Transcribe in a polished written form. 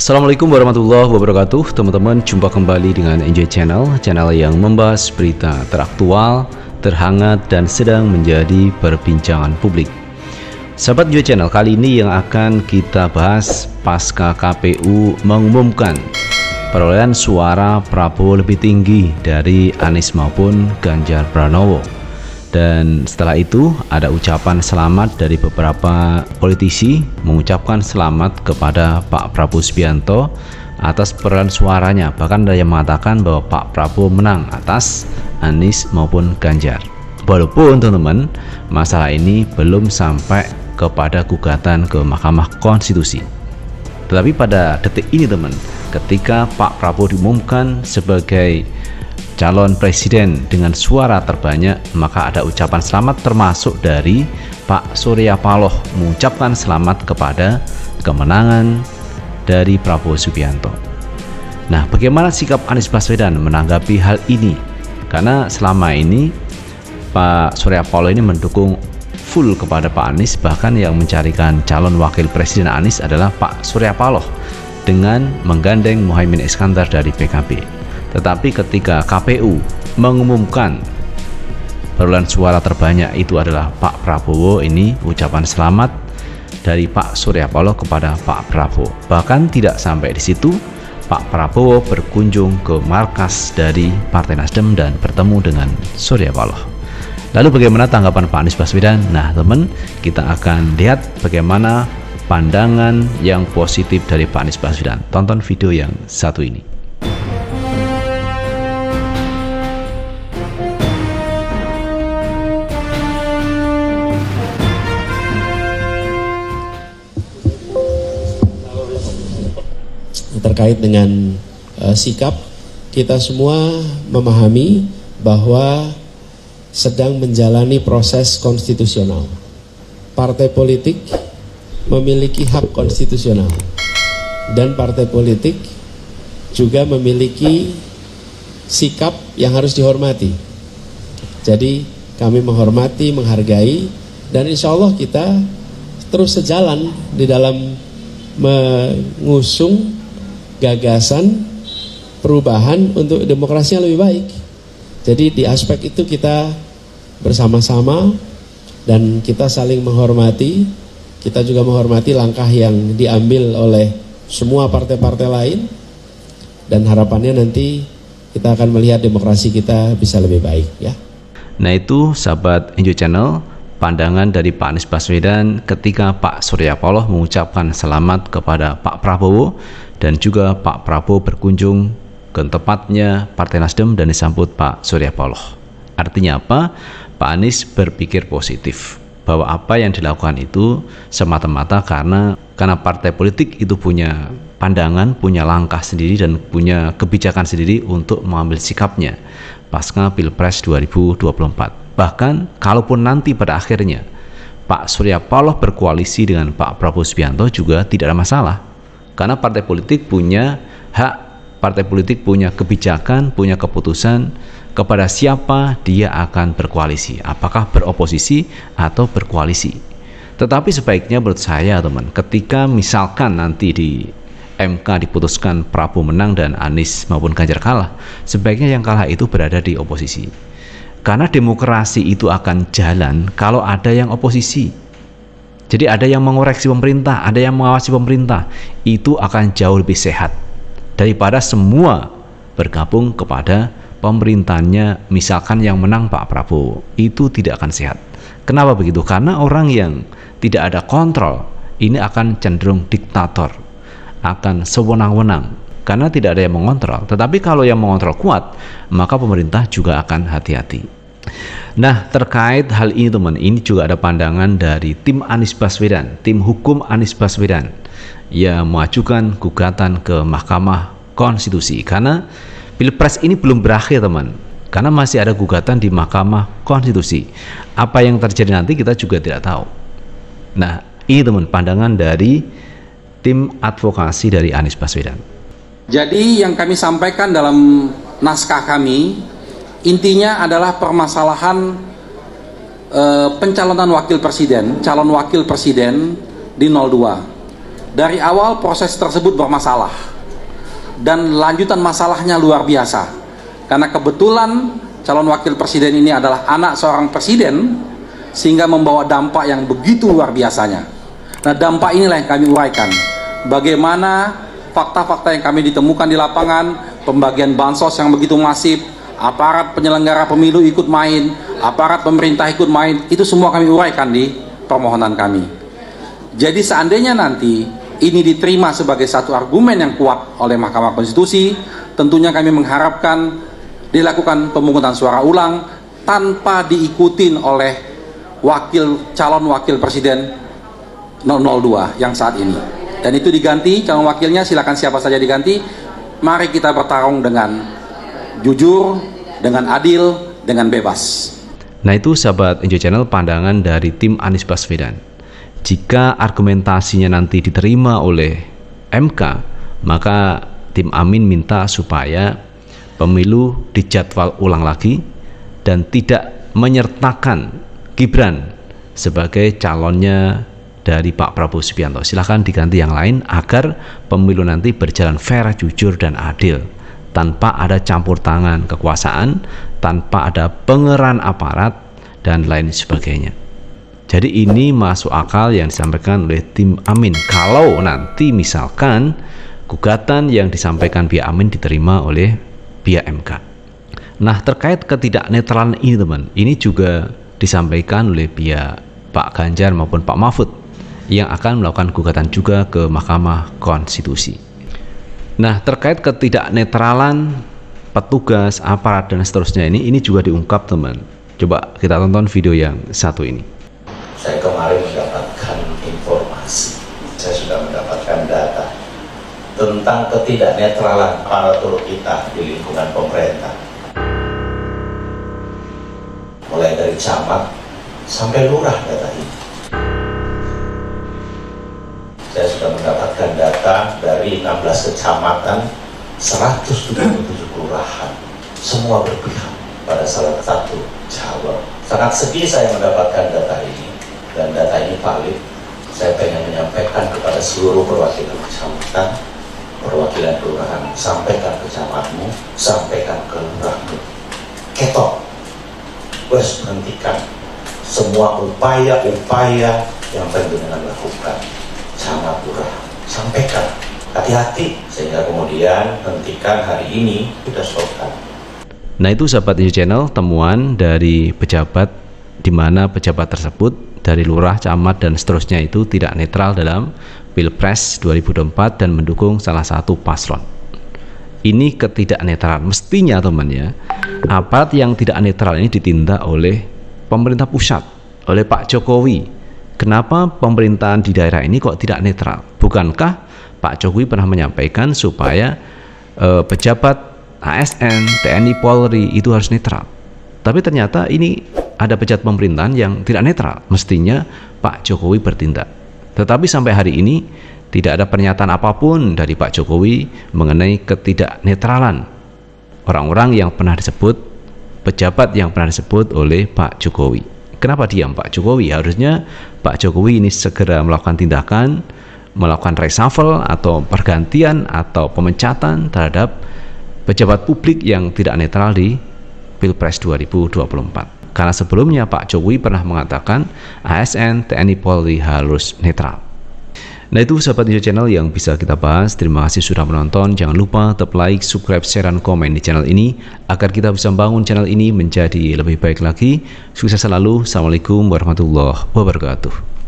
Assalamualaikum warahmatullahi wabarakatuh. Teman-teman, jumpa kembali dengan Enjoy Channel, channel yang membahas berita teraktual, terhangat, dan sedang menjadi perbincangan publik. Sahabat Enjoy Channel, kali ini yang akan kita bahas pasca KPU mengumumkan perolehan suara Prabowo lebih tinggi dari Anies maupun Ganjar Pranowo. Dan setelah itu ada ucapan selamat dari beberapa politisi mengucapkan selamat kepada Pak Prabowo Subianto atas perolehan suaranya. Bahkan ada yang mengatakan bahwa Pak Prabowo menang atas Anies maupun Ganjar. Walaupun teman-teman, masalah ini belum sampai kepada gugatan ke Mahkamah Konstitusi. Tetapi pada detik ini teman, ketika Pak Prabowo diumumkan sebagai calon presiden dengan suara terbanyak, maka ada ucapan selamat termasuk dari Pak Surya Paloh mengucapkan selamat kepada kemenangan dari Prabowo Subianto. Nah, bagaimana sikap Anies Baswedan menanggapi hal ini? Karena selama ini Pak Surya Paloh ini mendukung full kepada Pak Anies, bahkan yang mencarikan calon wakil presiden Anies adalah Pak Surya Paloh dengan menggandeng Muhaimin Iskandar dari PKB. Tetapi ketika KPU mengumumkan perolehan suara terbanyak itu adalah Pak Prabowo, ini ucapan selamat dari Pak Surya Paloh kepada Pak Prabowo. Bahkan tidak sampai di situ, Pak Prabowo berkunjung ke markas dari Partai Nasdem dan bertemu dengan Surya Paloh. Lalu bagaimana tanggapan Pak Anies Baswedan? Nah teman, kita akan lihat bagaimana pandangan yang positif dari Pak Anies Baswedan. Tonton video yang satu ini. Terkait dengan sikap, kita semua memahami bahwa sedang menjalani proses konstitusional. Partai politik memiliki hak konstitusional dan partai politik juga memiliki sikap yang harus dihormati. Jadi kami menghormati, menghargai, dan insya Allah kita terus sejalan di dalam mengusung gagasan perubahan untuk demokrasi yang lebih baik. Jadi di aspek itu kita bersama-sama dan kita saling menghormati. Kita juga menghormati langkah yang diambil oleh semua partai-partai lain, dan harapannya nanti kita akan melihat demokrasi kita bisa lebih baik ya. Nah itu sahabat Enjoy Channel, pandangan dari Pak Anies Baswedan ketika Pak Surya Paloh mengucapkan selamat kepada Pak Prabowo dan juga Pak Prabowo berkunjung ke tempatnya Partai Nasdem dan disambut Pak Surya Paloh. Artinya apa? Pak Anies berpikir positif bahwa apa yang dilakukan itu semata-mata karena partai politik itu punya pandangan, punya langkah sendiri dan punya kebijakan sendiri untuk mengambil sikapnya pasca Pilpres 2024. Bahkan kalaupun nanti pada akhirnya Pak Surya Paloh berkoalisi dengan Pak Prabowo Subianto juga tidak ada masalah. Karena partai politik punya hak, partai politik punya kebijakan, punya keputusan kepada siapa dia akan berkoalisi, apakah beroposisi atau berkoalisi. Tetapi sebaiknya menurut saya teman, ketika misalkan nanti di MK diputuskan Prabowo menang dan Anies maupun Ganjar kalah, sebaiknya yang kalah itu berada di oposisi. Karena demokrasi itu akan jalan kalau ada yang oposisi. Jadi ada yang mengoreksi pemerintah, ada yang mengawasi pemerintah. Itu akan jauh lebih sehat daripada semua bergabung kepada pemerintahnya, misalkan yang menang Pak Prabowo. Itu tidak akan sehat. Kenapa begitu? Karena orang yang tidak ada kontrol ini akan cenderung diktator, akan sewenang-wenang karena tidak ada yang mengontrol. Tetapi kalau yang mengontrol kuat, maka pemerintah juga akan hati-hati. Nah, terkait hal ini teman, ini juga ada pandangan dari tim Anies Baswedan, tim hukum Anies Baswedan yang mengajukan gugatan ke Mahkamah Konstitusi karena Pilpres ini belum berakhir teman, karena masih ada gugatan di Mahkamah Konstitusi. Apa yang terjadi nanti kita juga tidak tahu. Nah, ini teman pandangan dari tim advokasi dari Anies Baswedan. Jadi yang kami sampaikan dalam naskah kami, intinya adalah permasalahan pencalonan wakil presiden, calon wakil presiden di 02. Dari awal proses tersebut bermasalah, dan lanjutan masalahnya luar biasa, karena kebetulan calon wakil presiden ini adalah anak seorang presiden, sehingga membawa dampak yang begitu luar biasanya. Nah, dampak inilah yang kami uraikan, bagaimana fakta-fakta yang kami ditemukan di lapangan, pembagian bansos yang begitu masif, aparat penyelenggara pemilu ikut main, aparat pemerintah ikut main, itu semua kami uraikan di permohonan kami. Jadi seandainya nanti ini diterima sebagai satu argumen yang kuat oleh Mahkamah Konstitusi, tentunya kami mengharapkan dilakukan pemungutan suara ulang tanpa diikutin oleh calon wakil presiden 002 yang saat ini. Dan itu diganti, calon wakilnya silakan siapa saja diganti. Mari kita bertarung dengan jujur, dengan adil, dengan bebas. Nah, itu sahabat Enjoy Channel pandangan dari tim Anies Baswedan. Jika argumentasinya nanti diterima oleh MK, maka tim Amin minta supaya pemilu dijadwal ulang lagi dan tidak menyertakan Gibran sebagai calonnya dari Pak Prabowo Subianto. Silahkan diganti yang lain agar pemilu nanti berjalan fair, jujur, dan adil, tanpa ada campur tangan kekuasaan, tanpa ada pengeran aparat, dan lain sebagainya. Jadi ini masuk akal yang disampaikan oleh tim Amin kalau nanti misalkan gugatan yang disampaikan pihak Amin diterima oleh pihak MK. Nah, terkait ketidaknetralan ini teman, ini juga disampaikan oleh pihak Pak Ganjar maupun Pak Mahfud yang akan melakukan gugatan juga ke Mahkamah Konstitusi. Nah, terkait ketidaknetralan petugas, aparat, dan seterusnya ini juga diungkap teman. Coba kita tonton video yang satu ini. Saya kemarin mendapatkan informasi, saya sudah mendapatkan data tentang ketidaknetralan aparatur kita di lingkungan pemerintah. Mulai dari camat sampai lurah data ini. Saya sudah mendapatkan data dari 16 kecamatan, 177 kelurahan. Semua berpihak pada salah satu calon. Sangat sedih saya mendapatkan data ini. Dan data ini valid. Saya pengen menyampaikan kepada seluruh perwakilan kecamatan, perwakilan kelurahan, sampaikan ke camatmu, sampaikan ke lurahmu. Ketok, harus hentikan semua upaya-upaya yang dengan lakukan. Camat, lurah, sampaikan, hati-hati, sehingga kemudian hentikan hari ini, sudah stopkan. Nah, itu sahabat Enjoy Channel temuan dari pejabat, di mana pejabat tersebut dari lurah, camat, dan seterusnya itu tidak netral dalam Pilpres 2024 dan mendukung salah satu paslon. Ini ketidaknetralan. Mestinya teman ya, aparat yang tidak netral ini ditindak oleh pemerintah pusat, oleh Pak Jokowi. Kenapa pemerintahan di daerah ini kok tidak netral? Bukankah Pak Jokowi pernah menyampaikan supaya pejabat ASN, TNI, Polri itu harus netral? Tapi ternyata ini ada pejabat pemerintahan yang tidak netral. Mestinya Pak Jokowi bertindak. Tetapi sampai hari ini tidak ada pernyataan apapun dari Pak Jokowi mengenai ketidaknetralan orang-orang yang pernah disebut, pejabat yang pernah disebut oleh Pak Jokowi. Kenapa diam Pak Jokowi? Harusnya Pak Jokowi ini segera melakukan tindakan, melakukan reshuffle atau pergantian atau pemecatan terhadap pejabat publik yang tidak netral di Pilpres 2024. Karena sebelumnya Pak Jokowi pernah mengatakan ASN, TNI, Polri harus netral. Nah, itu sahabat Enjoy Channel yang bisa kita bahas. Terima kasih sudah menonton. Jangan lupa tetap like, subscribe, share, dan komen di channel ini agar kita bisa membangun channel ini menjadi lebih baik lagi. Sukses selalu. Assalamualaikum warahmatullahi wabarakatuh.